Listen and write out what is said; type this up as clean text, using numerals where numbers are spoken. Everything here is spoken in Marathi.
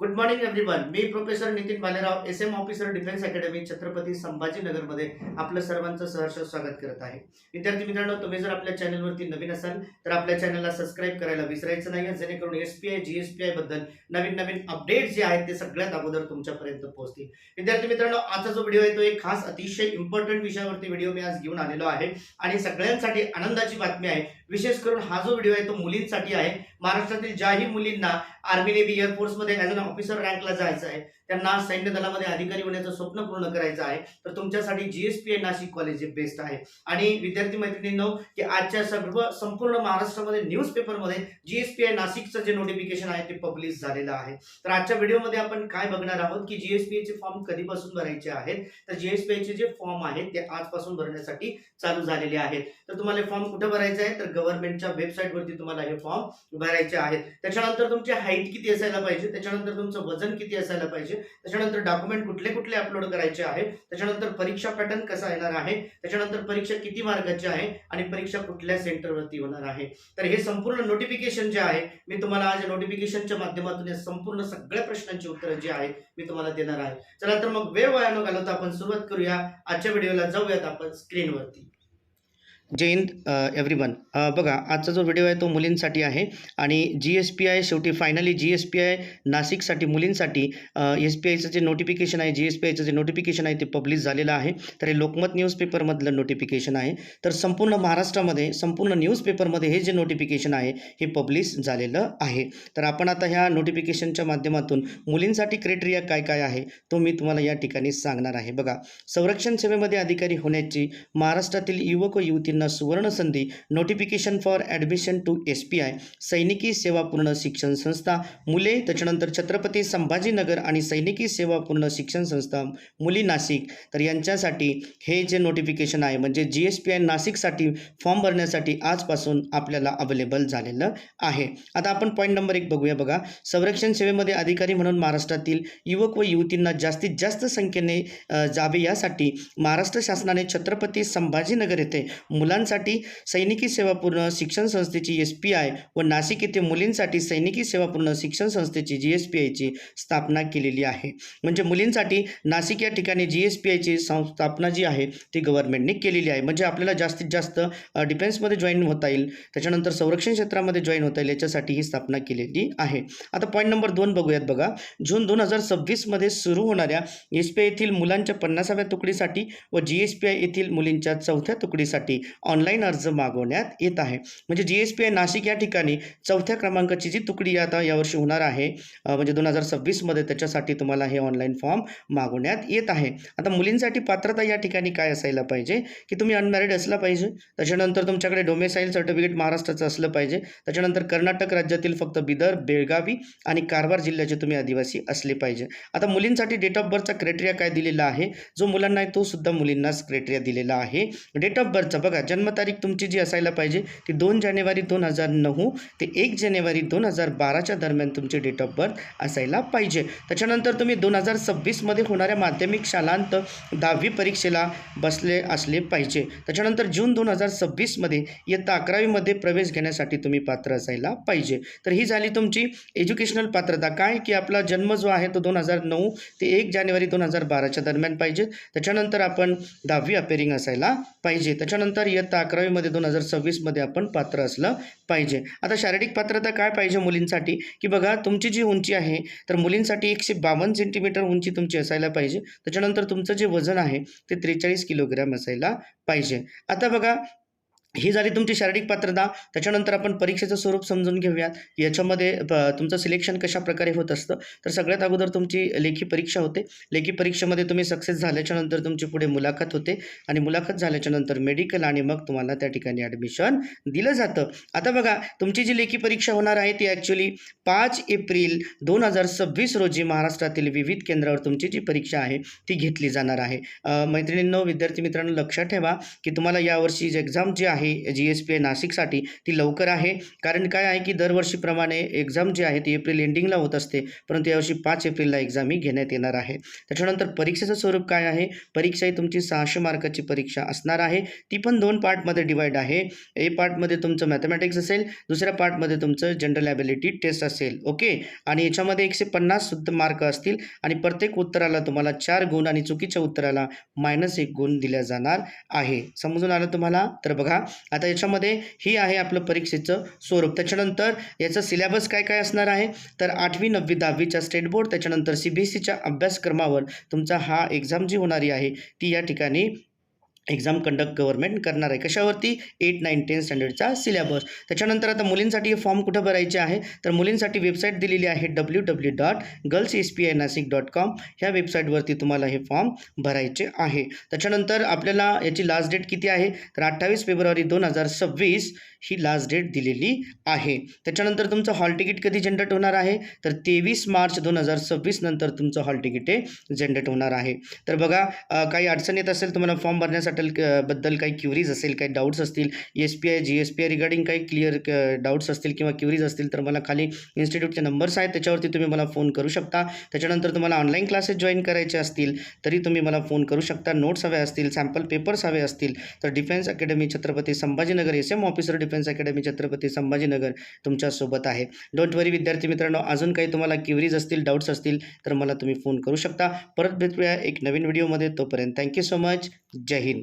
Good morning everyone. मी professor Nitin Bhalerao, SM officer defence academy Chhatrapati संभाजीनगरमध्ये आपलं सर्वांचं सहर्ष स्वागत करत आहे. विद्यार्थी मित्रांनो, तुम्ही जर आपल्या चॅनलवरती नवीन असाल तर आपल्या चॅनलला सबस्क्राईब करायला विसरायचं नाही, जेणेकरून एसपीआय जीएसपीआय बद्दल नवीन नवीन अपडेट जे आहेत ते सगळ्यात अगोदर तुमच्यापर्यंत पोहोचतील. विद्यार्थी मित्रांनो, आजचा जो व्हिडिओ आहे तो एक खास अतिशय इम्पॉर्टंट विषयावरती व्हिडिओ मी आज घेऊन आलेलो आहे आणि सगळ्यांसाठी आनंदाची बातमी आहे. विशेष करून हा जो व्हिडिओ आहे तो मुलींसाठी आहे. महाराष्ट्रातील ज्याही मुलींना आर्मी नेव्ही एअरफोर्स मध्ये ॲज अन ऑफिसर रँकला जायचं आहे, त्यांना सैन्य दलामध्ये अधिकारी होण्याचं स्वप्न पूर्ण करायचं आहे, तर तुमच्यासाठी जीएसपीआय नाशिक कॉलेज हे बेस्ट आहे. आणि विद्यार्थी मैत्रिणींनो, की आजच्या संपूर्ण महाराष्ट्रामध्ये न्यूजपेपरमध्ये जीएसपीआय नाशिकचं जे नोटिफिकेशन आहे ते पब्लिश झालेलं आहे. तर आजच्या व्हिडिओमध्ये आपण काय बघणार आहोत की जीएसपीआय चे फॉर्म कधीपासून भरायचे आहेत. तर जीएसपीआय चे जे फॉर्म आहेत ते आजपासून भरण्यासाठी चालू झालेले आहेत. तर तुम्हाला फॉर्म कुठे भरायचे आहे, तर गव्हर्नमेंटच्या वेबसाईटवरती तुम्हाला हे फॉर्म भरायचे आहेत. त्याच्यानंतर तुमची हाईट किती असायला पाहिजे, त्याच्यानंतर तुमचं वजन किती असायला पाहिजे, त्याच्यानंतर डॉक्युमेंट कुठले कुठले अपलोड करायचे आहे, त्याच्यानंतर परीक्षा पॅटर्न कसा येणार आहे, त्याच्यानंतर परीक्षा किती मार्काची आहे आणि परीक्षा कुठल्या सेंटरवरती होणार आहे. तर हे संपूर्ण नोटिफिकेशन जे आहे मी तुम्हाला आज नोटिफिकेशनच्या माध्यमातून या संपूर्ण सगळ्या प्रश्नांची उत्तरं जी आहेत मी तुम्हाला देणार आहे. चला तर मग वेळ वाया न घालवता आपण सुरुवात करूया. आजच्या व्हिडिओला जाऊयात आपण स्क्रीनवरती. जय हिंद एव्हरीवन. बघा, आजचा जो व्हिडिओ आहे तो मुलींसाठी आहे आणि जीएसपीआय शेवटी फायनली जीएसपीआय नाशिकसाठी मुलींसाठी एसपीआयचं जे नोटिफिकेशन आहे, जीएसपीआयचं जे नोटिफिकेशन आहे ते पब्लिश झालेलं आहे. तर हे लोकमत न्यूजपेपरमधलं नोटिफिकेशन आहे. तर संपूर्ण महाराष्ट्रामध्ये संपूर्ण न्यूजपेपरमध्ये हे जे नोटिफिकेशन आहे हे पब्लिश झालेलं आहे. तर आपण आता ह्या नोटिफिकेशनच्या माध्यमातून मुलींसाठी क्रायटेरिया काय काय आहे तो मी तुम्हाला या ठिकाणी सांगणार आहे. बघा, संरक्षण सेवेमध्ये अधिकारी होण्याची महाराष्ट्रातील युवक व युवतींना सुवर्ण संधी. नोटिफिकेशन फॉर ॲडमिशन टू एसपीआय सैनिकी सेवापूर्ण शिक्षण संस्था मुले, त्याच्यानंतर छत्रपती संभाजीनगर आणि सैनिकी सेवापूर्ण शिक्षण संस्था मुली नाशिक. तर यांच्यासाठी हे जे नोटिफिकेशन आहे म्हणजे जीएसपीआय नाशिकसाठी फॉर्म भरण्यासाठी आजपासून आपल्याला अवेलेबल झालेलं आहे. आता आपण पॉईंट नंबर 1 बघूया. बघा, संरक्षण सेवेमध्ये अधिकारी म्हणून महाराष्ट्रातील युवक व युवतींना जास्तीत जास्त संख्येने जावे यासाठी महाराष्ट्र शासनाने छत्रपती संभाजीनगर येथे मुलांसाठी सैनिकी सेवापूर्ण शिक्षण संस्थेची एसपीआय व नाशिक येथे मुलींसाठी सैनिकी सेवापूर्ण शिक्षण संस्थेची जीएसपीआयची स्थापना केलेली आहे. म्हणजे मुलींसाठी नाशिक या ठिकाणी जीएसपीआयची स्थापना जी आहे ती गव्हर्नमेंटने केलेली आहे. म्हणजे आपल्याला जास्तीत जास्त डिफेन्समध्ये जॉईन होता येईल, त्याच्यानंतर संरक्षण क्षेत्रामध्ये जॉईन होता येईल, याच्यासाठी ही स्थापना केलेली आहे. आता पॉईंट नंबर 2 बघूयात. बघा, जून 2026 मध्ये सुरू होणाऱ्या एसपीआय येथील मुलांच्या 50व्या तुकडीसाठी व जीएसपीआय येथील मुलींच्या 4थ्या तुकडीसाठी ऑनलाईन अर्ज मागवण्यात येत आहे. म्हणजे जीएसपीआय नाशिक या ठिकाणी 4थ्या क्रमांकाची जी तुकडी आता यावर्षी होणार आहे म्हणजे 2026 मध्ये, त्याच्यासाठी तुम्हाला हे ऑनलाईन फॉर्म मागवण्यात येत आहे. आता मुलींसाठी पात्रता या ठिकाणी काय असायला पाहिजे की तुम्ही अनमॅरिड असला पाहिजे, त्याच्यानंतर तुमच्याकडे डोमेसाईल सर्टिफिकेट महाराष्ट्राचं असलं पाहिजे, त्याच्यानंतर कर्नाटक राज्यातील फक्त बिदर, बेळगावी आणि कारवार जिल्ह्याचे तुम्ही आदिवासी असले पाहिजे. आता मुलींसाठी डेट ऑफ बर्थचा क्रायटेरिया काय दिलेला आहे, जो मुलांना आहे तो सुद्धा मुलींनाच क्रायटेरिया दिलेला आहे. डेट ऑफ बर्थचा बघा, जन्मतारीख तुमची जी असायला पाहिजे ती 2 जानेवारी 2009 ते 1 जानेवारी 2012च्या दरम्यान तुमची डेट ऑफ बर्थ असायला पाहिजे. त्याच्यानंतर तुम्ही 2026 मध्ये होणाऱ्या माध्यमिक शालांत 10वी परीक्षेला बसले असले पाहिजे. त्याच्यानंतर जून 2026 मध्ये इयत्ता 11वी मध्ये प्रवेश घेण्यासाठी तुम्ही पात्र असायला पाहिजे. तर ही झाली तुमची एज्युकेशनल पात्रता. काय की आपला जन्म जो आहे तो 2009 ते 1 जानेवारी 2012च्या दरम्यान पाहिजे. त्याच्यानंतर आपण 10वी अपेरिंग असायला पाहिजे. त्याच्यानंतर इयत्ता 11वी मध्ये 2026 मध्ये आपण पात्र असलं पाहिजे. आता शारीरिक पात्रता काय पाहिजे मुलींसाठी की बघा, तुमची जी उंची आहे तर मुलींसाठी 152 सेंटीमीटर उंची तुमची असायला पाहिजे. त्याच्यानंतर तुमचं जे वजन आहे ते 43 किलोग्रॅम असायला पाहिजे. आता बघा, ही झाली तुमची शारीरिक पात्रता. त्याच्यानंतर आपण परीक्षेचं स्वरूप समजून घेऊयात. याच्यामध्ये तुमचं सिलेक्शन कशा प्रकारे होत असतं, तर सगळ्यात अगोदर तुमची लेखी परीक्षा होते. लेखी परीक्षेमध्ये तुम्ही सक्सेस झाल्याच्यानंतर तुमची पुढे मुलाखत होते आणि मुलाखत झाल्याच्यानंतर मेडिकल आणि मग तुम्हाला त्या ठिकाणी ॲडमिशन दिलं जातं. आता बघा, तुमची जी लेखी परीक्षा होणार आहे ती ॲक्च्युली 5 एप्रिल 2026 रोजी महाराष्ट्रातील विविध केंद्रावर तुमची जी परीक्षा आहे ती घेतली जाणार आहे. मैत्रिणींनो, विद्यार्थी मित्रांनो, लक्षात ठेवा की तुम्हाला यावर्षी जी एक्झाम जी आहे आहे GSPI नाशिकसाठी ती लवकर आहे, कारण काय आहे की दरवर्षीप्रमाणे एक्झाम जी आहे ती एप्रिल एंडिंगला होत असते, परंतु यावर्षी 5 एप्रिलला एक्झाम ही घेण्यात येणार आहे. त्याच्यानंतर परीक्षेचं स्वरूप काय आहे, परीक्षा ही तुमची 600 मार्काची परीक्षा असणार आहे. ती पण 2 पार्टमध्ये डिवाइड आहे. ए पार्टमध्ये तुमचं मॅथमॅटिक्स असेल, दुसऱ्या पार्टमध्ये तुमचं जनरल ॲबिलिटी टेस्ट असेल. ओके. आणि याच्यामध्ये 150 सुद्धा मार्क असतील आणि प्रत्येक उत्तराला तुम्हाला 4 गुण आणि चुकीच्या उत्तराला -1 गुण दिल्या जाणार आहे. समजून आलं तुम्हाला? तर बघा आता याच्यामध्ये ही आहे आपलं परीक्षेचं स्वरूप. त्याच्यानंतर याचं सिलेबस काय काय असणार आहे, तर 8वी 9वी 10वीच्या स्टेट बोर्ड, त्याच्यानंतर CBSEच्या अभ्यासक्रमावर तुमचा हा एक्झाम जी होणारी आहे ती या ठिकाणी एक्झाम कंडक्ट गव्हर्नमेंट करणार आहे. कशावरती? 8, 9, 10 स्टँडर्डचा सिलेबस. त्याच्यानंतर आता मुलींसाठी हे फॉर्म कुठं भरायचे आहे, तर मुलींसाठी वेबसाईट दिलेली आहे www.girlsespinaSik.com. ह्या वेबसाईटवरती तुम्हाला हे फॉर्म भरायचे आहे. त्याच्यानंतर आपल्याला याची लास्ट डेट किती आहे, तर 28 फेब्रुवारी 2026 ही लास्ट डेट दिलेली आहे. त्याच्यानंतर तुमचं हॉल तिकीट कधी जनरेट होणार आहे, तर 23 मार्च 2026 नंतर तुमचं हॉल तिकीट हे जनरेट होणार आहे. तर बघा काही अडचण येत असेल तुम्हाला फॉर्म भरण्यासाठी बद्दल काही क्युरीज असेल, काही डाऊट्स असतील, SPI GSPI रिगार्डिंग काही क्लिअर डाऊट्स असतील किंवा क्युरीज असतील, तर मला खाली इन्स्टिट्यूटचे नंबर्स आहेत त्याच्यावरती तुम्ही मला फोन करू शकता. त्याच्यानंतर तुम्हाला ऑनलाईन क्लासेस जॉईन करायचे असतील तरी तुम्ही मला फोन करू शकता. नोट्स हवे असतील, सॅम्पल पेपर्स हवे असतील तर defence academy Chhatrapati Sambhajinagar SM officer defence academy Chhatrapati Sambhajinagar तुमच्यासोबत आहे. डोंट वरी विद्यार्थी मित्रांनो, अजून काही तुम्हाला क्युरीज असतील, डाऊट्स असतील तर मला तुम्ही फोन करू शकता. परत भेटूया एक नवीन व्हिडिओमध्ये. तोपर्यंत थँक्यू सो मच. जय हिंद.